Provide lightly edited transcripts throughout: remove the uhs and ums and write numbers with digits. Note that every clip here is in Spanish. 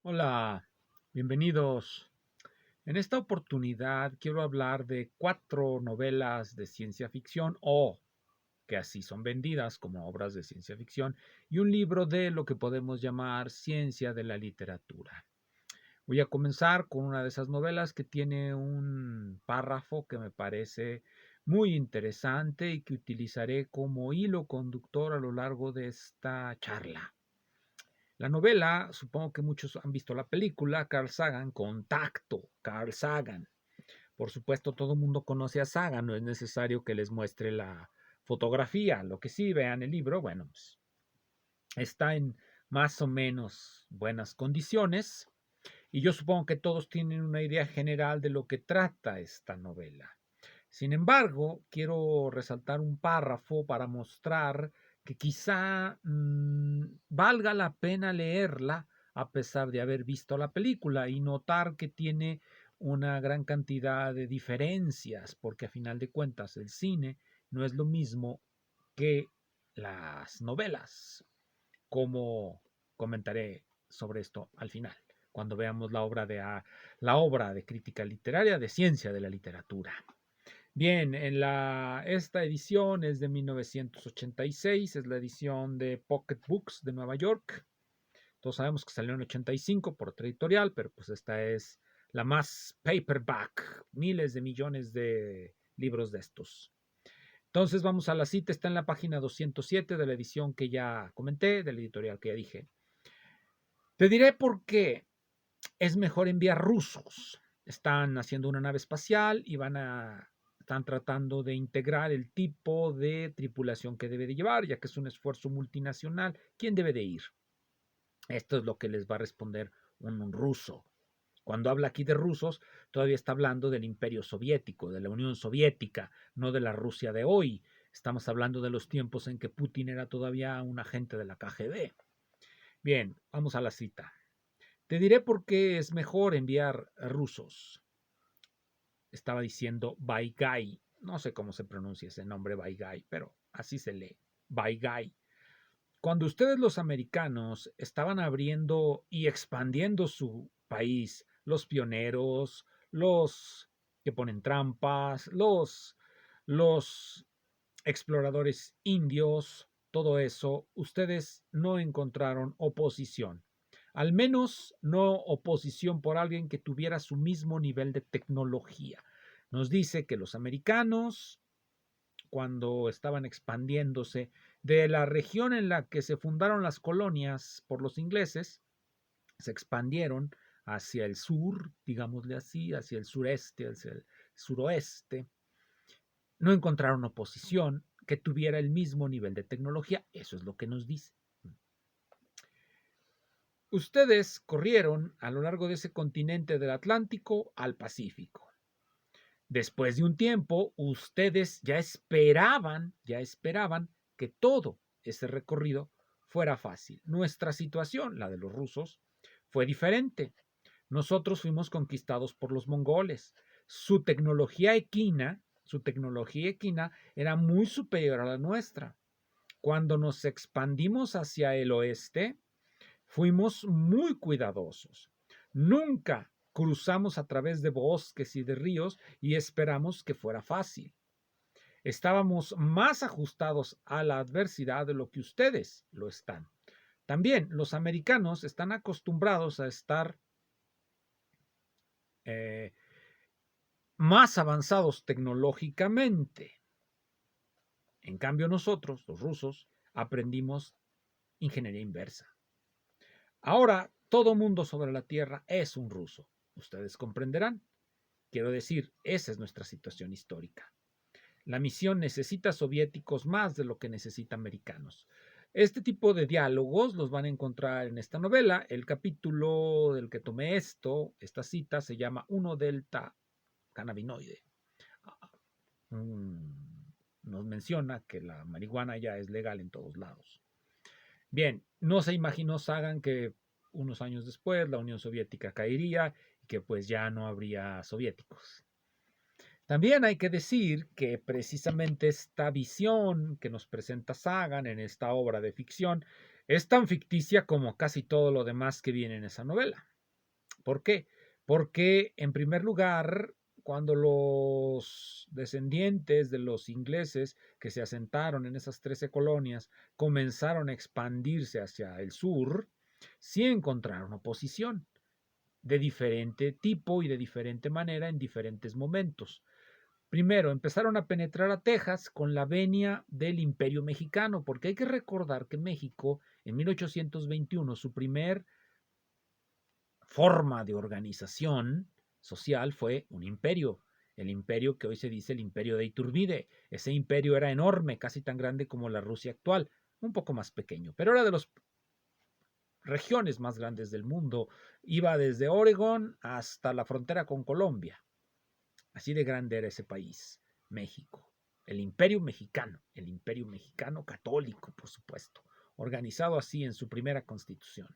Hola, bienvenidos. En esta oportunidad quiero hablar de 4 novelas de ciencia ficción o que así son vendidas como obras de ciencia ficción y un libro de lo que podemos llamar ciencia de la literatura. Voy a comenzar con una de esas novelas que tiene un párrafo que me parece muy interesante y que utilizaré como hilo conductor a lo largo de esta charla. La novela, supongo que muchos han visto la película, Carl Sagan, Contacto, Carl Sagan. Por supuesto, todo el mundo conoce a Sagan, no es necesario que les muestre la fotografía. Lo que sí vean el libro, bueno, pues, está en más o menos buenas condiciones y yo supongo que todos tienen una idea general de lo que trata esta novela. Sin embargo, quiero resaltar un párrafo para mostrar que quizá valga la pena leerla a pesar de haber visto la película y notar que tiene una gran cantidad de diferencias, porque a final de cuentas el cine no es lo mismo que las novelas, como comentaré sobre esto al final, cuando veamos la obra de crítica literaria de ciencia de la literatura. Bien, esta edición es de 1986, es la edición de Pocket Books de Nueva York. Todos sabemos que salió en 85 por otra editorial, pero pues esta es la más paperback, miles de millones de libros de estos. Entonces vamos a la cita, está en la página 207 de la edición que ya comenté, de la editorial que ya dije. Te diré por qué es mejor enviar rusos. Están haciendo una nave espacial y están tratando de integrar el tipo de tripulación que debe de llevar, ya que es un esfuerzo multinacional. ¿Quién debe de ir? Esto es lo que les va a responder un ruso. Cuando habla aquí de rusos, todavía está hablando del Imperio Soviético, de la Unión Soviética, no de la Rusia de hoy. Estamos hablando de los tiempos en que Putin era todavía un agente de la KGB. Bien, vamos a la cita. Te diré por qué es mejor enviar rusos. Estaba diciendo Baigai. No sé cómo se pronuncia ese nombre Baigai, pero así se lee. Baigai. Cuando ustedes los americanos estaban abriendo y expandiendo su país, los pioneros, los que ponen trampas, los exploradores indios, todo eso, ustedes no encontraron oposición. Al menos no oposición por alguien que tuviera su mismo nivel de tecnología. Nos dice que los americanos, cuando estaban expandiéndose de la región en la que se fundaron las colonias por los ingleses, se expandieron hacia el sur, digámosle así, hacia el sureste, hacia el suroeste. No encontraron oposición que tuviera el mismo nivel de tecnología. Eso es lo que nos dice. Ustedes corrieron a lo largo de ese continente del Atlántico al Pacífico. Después de un tiempo, ustedes ya esperaban que todo ese recorrido fuera fácil. Nuestra situación, la de los rusos, fue diferente. Nosotros fuimos conquistados por los mongoles. Su tecnología equina era muy superior a la nuestra. Cuando nos expandimos hacia el oeste, fuimos muy cuidadosos. Nunca cruzamos a través de bosques y de ríos y esperamos que fuera fácil. Estábamos más ajustados a la adversidad de lo que ustedes lo están. También los americanos están acostumbrados a estar eh, más avanzados tecnológicamente. En cambio nosotros, los rusos, aprendimos ingeniería inversa. Ahora todo mundo sobre la Tierra es un ruso. Ustedes comprenderán. Quiero decir, esa es nuestra situación histórica. La misión necesita soviéticos más de lo que necesita americanos. Este tipo de diálogos los van a encontrar en esta novela. El capítulo del que tomé esta cita, se llama 1 delta cannabinoide. Nos menciona que la marihuana ya es legal en todos lados. Bien, no se imaginó Sagan que unos años después la Unión Soviética caería y que pues ya no habría soviéticos. También hay que decir que precisamente esta visión que nos presenta Sagan en esta obra de ficción es tan ficticia como casi todo lo demás que viene en esa novela. ¿Por qué? Porque, en primer lugar, cuando los descendientes de los ingleses que se asentaron en esas 13 colonias comenzaron a expandirse hacia el sur, sí encontraron oposición de diferente tipo y de diferente manera en diferentes momentos. Primero, empezaron a penetrar a Texas con la venia del Imperio Mexicano, porque hay que recordar que México, en 1821, su primer forma de organización social fue un imperio, el imperio que hoy se dice el imperio de Iturbide. Ese imperio era enorme, casi tan grande como la Rusia actual, un poco más pequeño, pero era de las regiones más grandes del mundo. Iba desde Oregón hasta la frontera con Colombia. Así de grande era ese país, México. El imperio mexicano católico, por supuesto, organizado así en su primera constitución.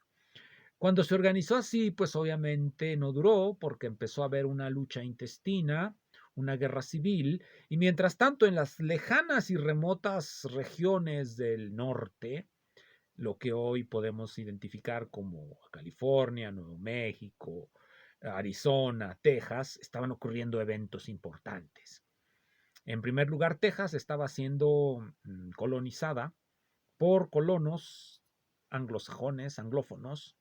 Cuando se organizó así, pues obviamente no duró porque empezó a haber una lucha intestina, una guerra civil, y mientras tanto en las lejanas y remotas regiones del norte, lo que hoy podemos identificar como California, Nuevo México, Arizona, Texas, estaban ocurriendo eventos importantes. En primer lugar, Texas estaba siendo colonizada por colonos anglosajones, anglófonos,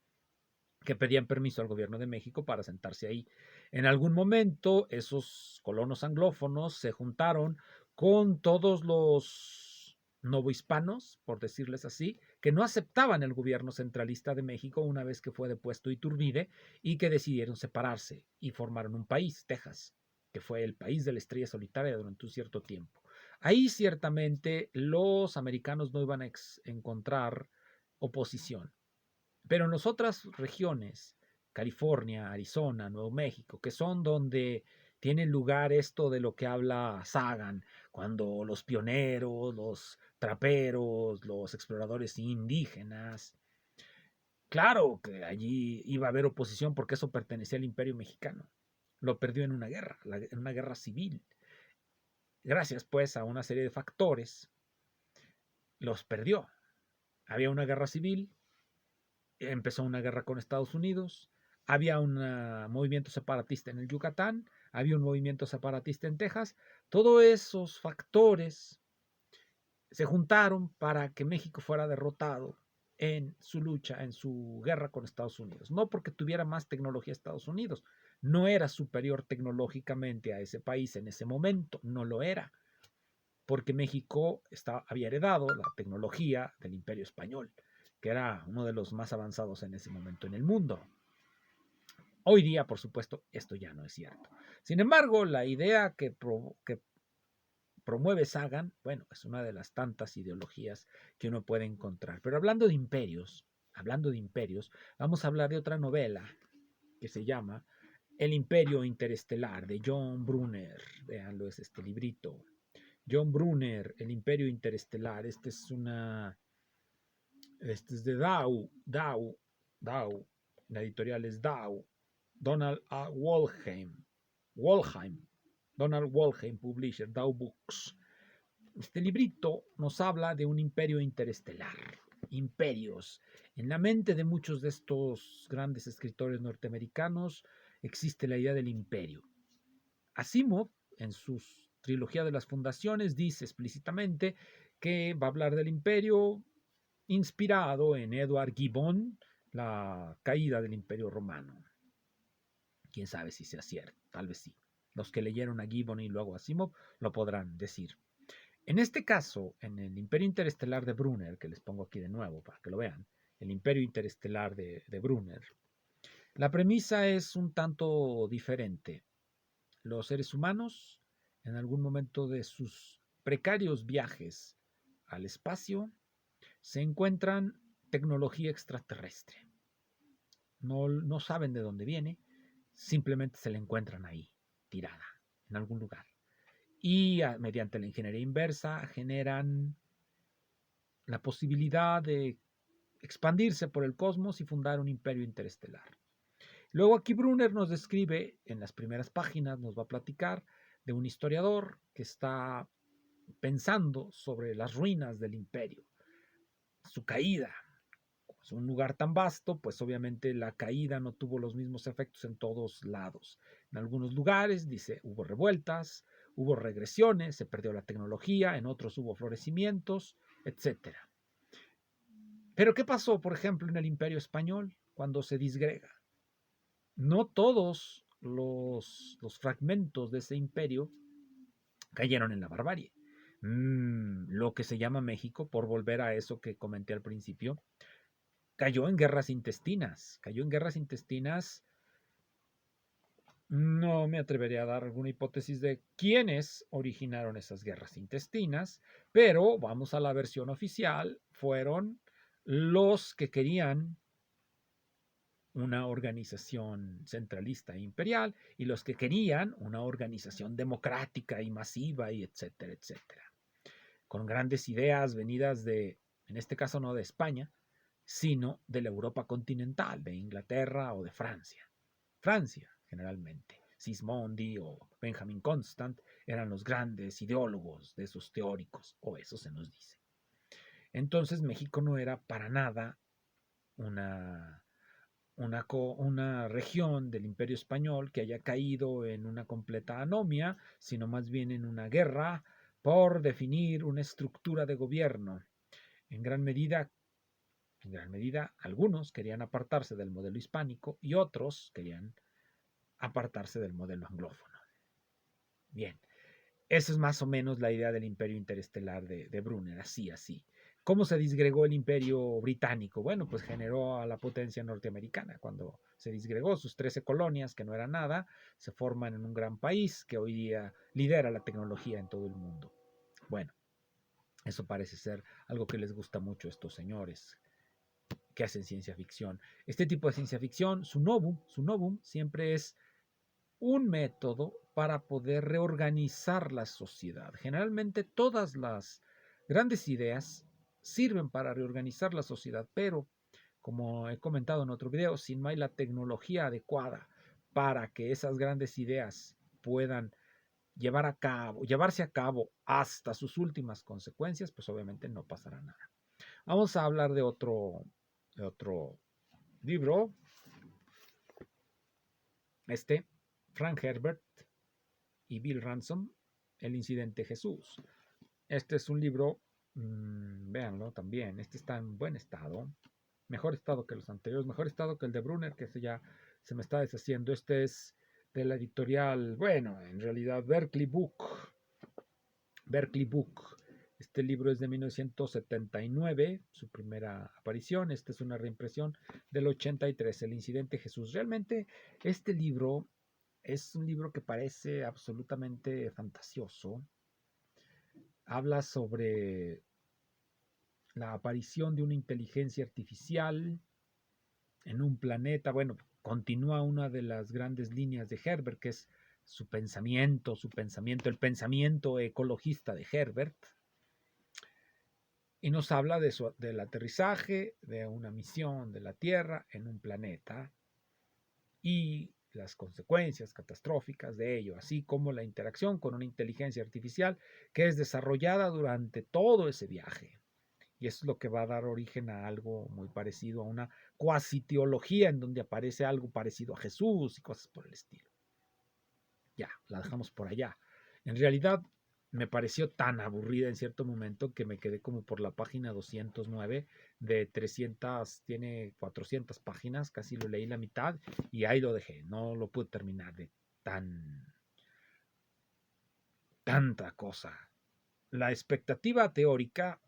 que pedían permiso al gobierno de México para sentarse ahí. En algún momento, esos colonos anglófonos se juntaron con todos los novohispanos, por decirles así, que no aceptaban el gobierno centralista de México una vez que fue depuesto Iturbide y que decidieron separarse y formaron un país, Texas, que fue el país de la estrella solitaria durante un cierto tiempo. Ahí ciertamente los americanos no iban a encontrar oposición. Pero en las otras regiones, California, Arizona, Nuevo México, que son donde tiene lugar esto de lo que habla Sagan, cuando los pioneros, los traperos, los exploradores indígenas, claro que allí iba a haber oposición porque eso pertenecía al Imperio Mexicano. Lo perdió en una guerra civil. Gracias pues a una serie de factores, los perdió. Había una guerra civil, empezó una guerra con Estados Unidos, había un movimiento separatista en el Yucatán, había un movimiento separatista en Texas. Todos esos factores se juntaron para que México fuera derrotado en su lucha, en su guerra con Estados Unidos. No porque tuviera más tecnología Estados Unidos, no era superior tecnológicamente a ese país en ese momento, no lo era, porque México había heredado la tecnología del Imperio Español, que era uno de los más avanzados en ese momento en el mundo. Hoy día, por supuesto, esto ya no es cierto. Sin embargo, la idea que promueve Sagan, bueno, es una de las tantas ideologías que uno puede encontrar. Pero hablando de imperios, vamos a hablar de otra novela que se llama El Imperio Interestelar, de John Brunner. Veanlo, es este librito. John Brunner, El Imperio Interestelar. Este es de Dow. La editorial es Dow. Donald A. Wollheim. Donald Wollheim, publisher, Dow Books. Este librito nos habla de un imperio interestelar, imperios. En la mente de muchos de estos grandes escritores norteamericanos existe la idea del imperio. Asimov, en su trilogía de las fundaciones, dice explícitamente que va a hablar del imperio inspirado en Edward Gibbon, la caída del imperio romano. Quién sabe si sea cierto, tal vez sí. Los que leyeron a Gibbon y luego a Asimov lo podrán decir. En este caso, en el Imperio Interestelar de Brunner, que les pongo aquí de nuevo para que lo vean, el Imperio Interestelar de Brunner, la premisa es un tanto diferente. Los seres humanos, en algún momento de sus precarios viajes al espacio, se encuentran tecnología extraterrestre. No saben de dónde viene, simplemente se la encuentran ahí, tirada, en algún lugar. Y mediante la ingeniería inversa generan la posibilidad de expandirse por el cosmos y fundar un imperio interestelar. Luego aquí Brunner nos describe, en las primeras páginas nos va a platicar de un historiador que está pensando sobre las ruinas del imperio, su caída, es un lugar tan vasto, pues obviamente la caída no tuvo los mismos efectos en todos lados. En algunos lugares, dice, hubo revueltas, hubo regresiones, se perdió la tecnología, en otros hubo florecimientos, etcétera. Pero ¿qué pasó, por ejemplo, en el Imperio Español cuando se disgrega? No todos los fragmentos de ese imperio cayeron en la barbarie. Lo que se llama México, por volver a eso que comenté al principio, cayó en guerras intestinas. Cayó en guerras intestinas. No me atrevería a dar alguna hipótesis de quiénes originaron esas guerras intestinas, pero vamos a la versión oficial, fueron los que querían una organización centralista e imperial y los que querían una organización democrática y masiva y etcétera, etcétera. Con grandes ideas venidas de, en este caso no de España, sino de la Europa continental, de Inglaterra o de Francia. Francia, generalmente. Sismondi o Benjamin Constant eran los grandes ideólogos de esos teóricos, o eso se nos dice. Entonces México no era para nada una región del Imperio Español que haya caído en una completa anomia, sino más bien en una guerra por definir una estructura de gobierno. En gran medida, algunos querían apartarse del modelo hispánico y otros querían apartarse del modelo anglófono. Bien, esa es más o menos la idea del imperio interestelar de Brunner, así. ¿Cómo se disgregó el imperio británico? Bueno, pues generó a la potencia norteamericana. Cuando se disgregó sus 13 colonias, que no era nada, se forman en un gran país que hoy día lidera la tecnología en todo el mundo. Bueno, eso parece ser algo que les gusta mucho a estos señores que hacen ciencia ficción. Este tipo de ciencia ficción, su novum siempre es un método para poder reorganizar la sociedad. Generalmente todas las grandes ideas sirven para reorganizar la sociedad, pero como he comentado en otro video, si no hay la tecnología adecuada para que esas grandes ideas puedan llevarse a cabo hasta sus últimas consecuencias, pues obviamente no pasará nada. Vamos a hablar de otro libro, Frank Herbert y Bill Ransom, El incidente Jesús. Este es un libro, véanlo también, este está en buen estado, mejor estado que los anteriores, mejor estado que el de Brunner, que ya se me está deshaciendo. Este es de la editorial, bueno, en realidad Berkeley Book. Este libro es de 1979, su primera aparición. Esta es una reimpresión del 83, El incidente Jesús. Realmente este libro es un libro que parece absolutamente fantasioso. Habla sobre la aparición de una inteligencia artificial en un planeta. Bueno, continúa una de las grandes líneas de Herbert, que es su pensamiento, el pensamiento ecologista de Herbert. Y nos habla del aterrizaje de una misión de la Tierra en un planeta y las consecuencias catastróficas de ello, así como la interacción con una inteligencia artificial que es desarrollada durante todo ese viaje. Y eso es lo que va a dar origen a algo muy parecido a una cuasi teología en donde aparece algo parecido a Jesús y cosas por el estilo. Ya, la dejamos por allá. En realidad me pareció tan aburrida en cierto momento que me quedé como por la página 209 de 300, tiene 400 páginas, casi lo leí la mitad y ahí lo dejé, no lo pude terminar de tanta cosa. La expectativa teórica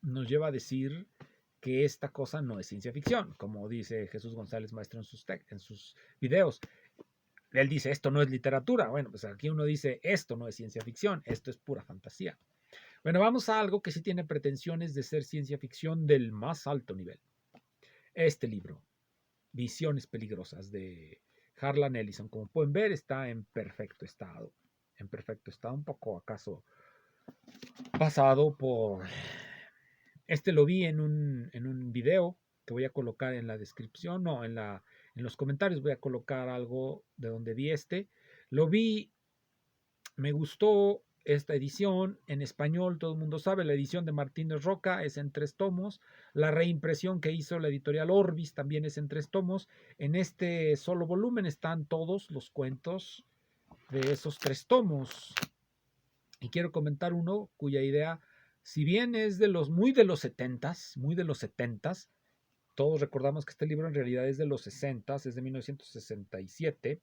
nos lleva a decir que esta cosa no es ciencia ficción, como dice Jesús González Maestro en sus videos. Él dice, esto no es literatura. Bueno, pues aquí uno dice, esto no es ciencia ficción, esto es pura fantasía. Bueno, vamos a algo que sí tiene pretensiones de ser ciencia ficción del más alto nivel. Este libro, Visiones Peligrosas, de Harlan Ellison, como pueden ver, está en perfecto estado. En perfecto estado, un poco acaso pasado por... Este lo vi en un video que voy a colocar en la descripción, no, en los comentarios voy a colocar algo de donde vi este. Lo vi, me gustó, esta edición en español, todo el mundo sabe, la edición de Martínez Roca es en 3 tomos, la reimpresión que hizo la editorial Orbis también es en 3 tomos. En este solo volumen están todos los cuentos de esos 3 tomos. Y quiero comentar uno cuya idea, si bien es de los muy de los 70s, todos recordamos que este libro en realidad es de los 60s, es de 1967.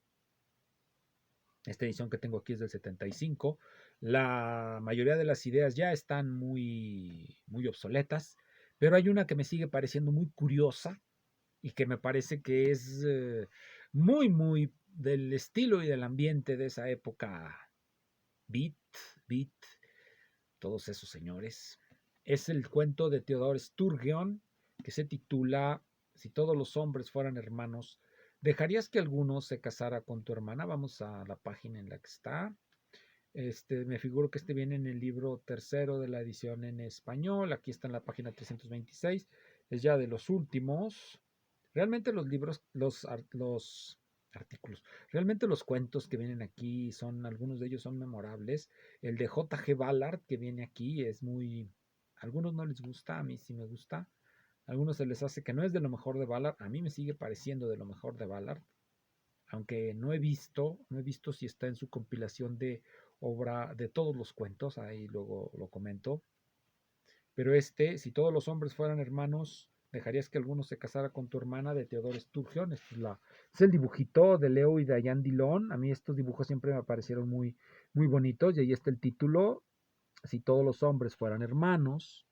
Esta edición que tengo aquí es del 75. La mayoría de las ideas ya están muy, muy obsoletas, pero hay una que me sigue pareciendo muy curiosa y que me parece que es muy, muy del estilo y del ambiente de esa época beat, beat, todos esos señores. Es el cuento de Theodor Sturgeon que se titula Si todos los hombres fueran hermanos, ¿dejarías que alguno se casara con tu hermana? Vamos a la página en la que está. Me figuro que este viene en el libro tercero de la edición en español. Aquí está en la página 326. Es ya de los últimos. Realmente los libros, los artículos, realmente los cuentos que vienen aquí son, algunos de ellos son memorables. El de J.G. Ballard que viene aquí es muy, a algunos no les gusta, a mí sí me gusta. A algunos se les hace que no es de lo mejor de Ballard, a mí me sigue pareciendo de lo mejor de Ballard, aunque no he visto si está en su compilación de obra de todos los cuentos, ahí luego lo comento. Pero si todos los hombres fueran hermanos, ¿dejarías que alguno se casara con tu hermana? De Theodor Sturgeon. Es el dibujito de Leo y Diane Dillon. A mí estos dibujos siempre me parecieron muy, muy bonitos. Y ahí está el título, Si todos los hombres fueran hermanos.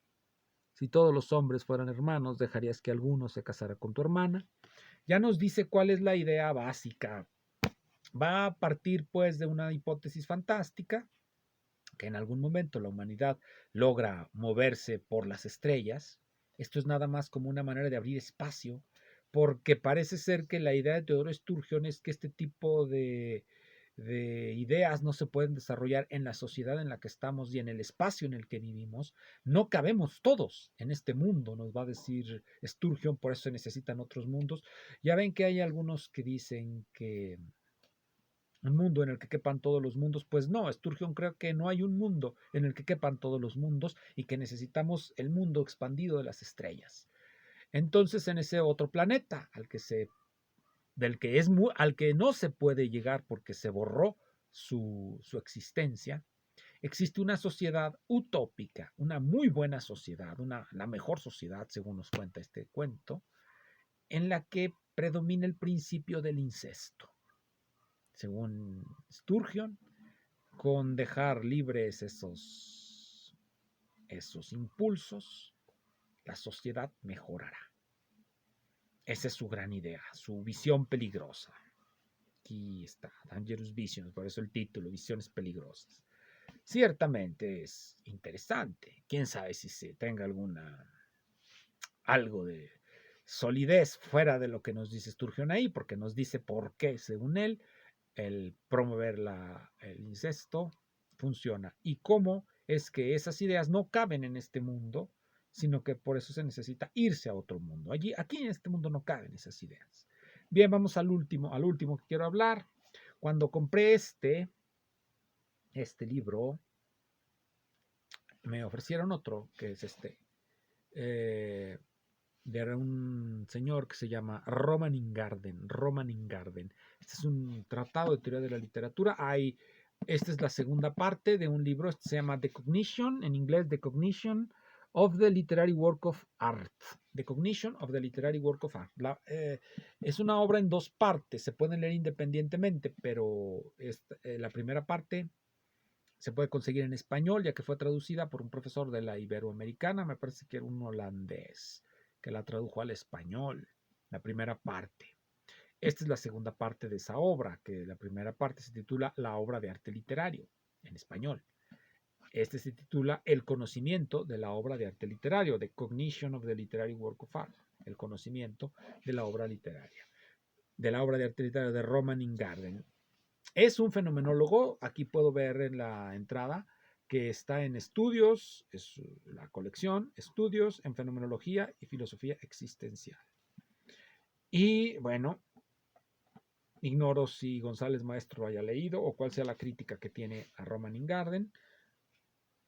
Si todos los hombres fueran hermanos, ¿dejarías que alguno se casara con tu hermana? Ya nos dice cuál es la idea básica. Va a partir pues de una hipótesis fantástica, que en algún momento la humanidad logra moverse por las estrellas. Esto es nada más como una manera de abrir espacio, porque parece ser que la idea de Teodoro Sturgeon es que este tipo de ideas no se pueden desarrollar en la sociedad en la que estamos y en el espacio en el que vivimos. No cabemos todos en este mundo, nos va a decir Sturgeon, por eso se necesitan otros mundos. Ya ven que hay algunos que dicen que un mundo en el que quepan todos los mundos. Pues no, Sturgeon creo que no hay un mundo en el que quepan todos los mundos y que necesitamos el mundo expandido de las estrellas. Entonces, en ese otro planeta al que no se puede llegar porque se borró su existencia, existe una sociedad utópica, una muy buena sociedad, la mejor sociedad, según nos cuenta este cuento, en la que predomina el principio del incesto. Según Sturgeon, con dejar libres esos impulsos, la sociedad mejorará. Esa es su gran idea, su visión peligrosa. Aquí está, Dangerous Visions, por eso el título, Visiones Peligrosas. Ciertamente es interesante. Quién sabe si se tenga algo de solidez fuera de lo que nos dice Sturgeon ahí, porque nos dice por qué, según él, el promover el incesto funciona y cómo es que esas ideas no caben en este mundo, sino que por eso se necesita irse a otro mundo. Aquí en este mundo no caben esas ideas. Bien, vamos al último que quiero hablar. Cuando compré este libro, me ofrecieron otro, que es eh, de un señor que se llama Roman Ingarden. Este es un tratado de teoría de la literatura. Esta es la segunda parte de un libro, este se llama The Cognition, en inglés The Cognition of the Literary Work of Art. The Cognition of the Literary Work of Art. Es una obra en 2 partes, se pueden leer independientemente, pero la primera parte se puede conseguir en español, ya que fue traducida por un profesor de la Iberoamericana, me parece que era un holandés, que la tradujo al español, la primera parte. Esta es la segunda parte de esa obra, que la primera parte se titula La obra de arte literario, en español. Este se titula El conocimiento de la obra de arte literario, The Cognition of the Literary Work of Art, el conocimiento de la obra literaria, de la obra de arte literario de Roman Ingarden. Es un fenomenólogo, aquí puedo ver en la entrada que está en estudios, es la colección, estudios en fenomenología y filosofía existencial. Y bueno, ignoro si González Maestro lo haya leído o cuál sea la crítica que tiene a Roman Ingarden.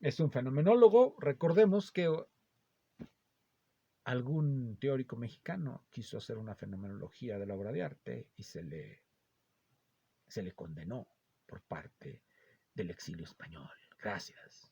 es un fenomenólogo. Recordemos que algún teórico mexicano quiso hacer una fenomenología de la obra de arte y se le condenó por parte del exilio español. Gracias.